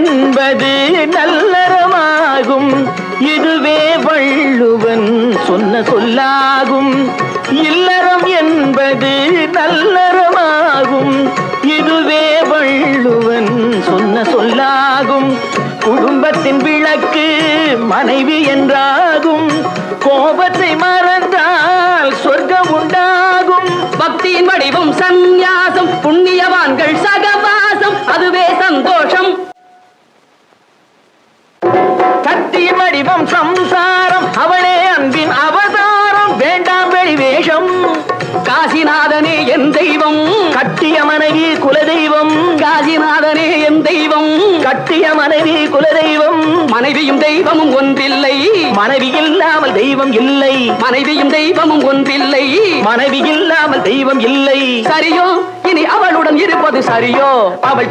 என்பது நல்லறமாகும். இதுவே வள்ளுவன் சொன்ன சொல்லாகும். இல்லறம் என்பது நல்லறமாகும். இதுவே வள்ளுவன் சொன்ன சொல்லாகும். குடும்பத்தின் விளக்கு மனைவி என்றாகும். கோபத்தை மறந்தால் சொர்க்கம் உண்டாகும். பக்தியின் வடிவம் சந்நியாசம், புண்ணியவான்கள் சகவாசம், அதுவே சந்தோஷம். கத்தியின் வடிவம் சம்சாரம், அவளே அன்பின் அவதாரம். வேண்டாம் வெளிவேஷம். காசிநாதனே என் தெய்வம், கட்டிய மனைவி குலதெய்வம். காசிநாதனே என் தெய்வம், கட்டிய மனைவி குலதெய்வம். மனைவியும் தெய்வமும் ஒன்றில்லை. மனைவி இல்லாமல் தெய்வம் இல்லை. மனைவியும் தெய்வமும் ஒன்றில்லை. மனைவி இல்லாமல் தெய்வம் இல்லை. சரியோ, இனி அவளுடன் இருப்பது சரியோ? அவள்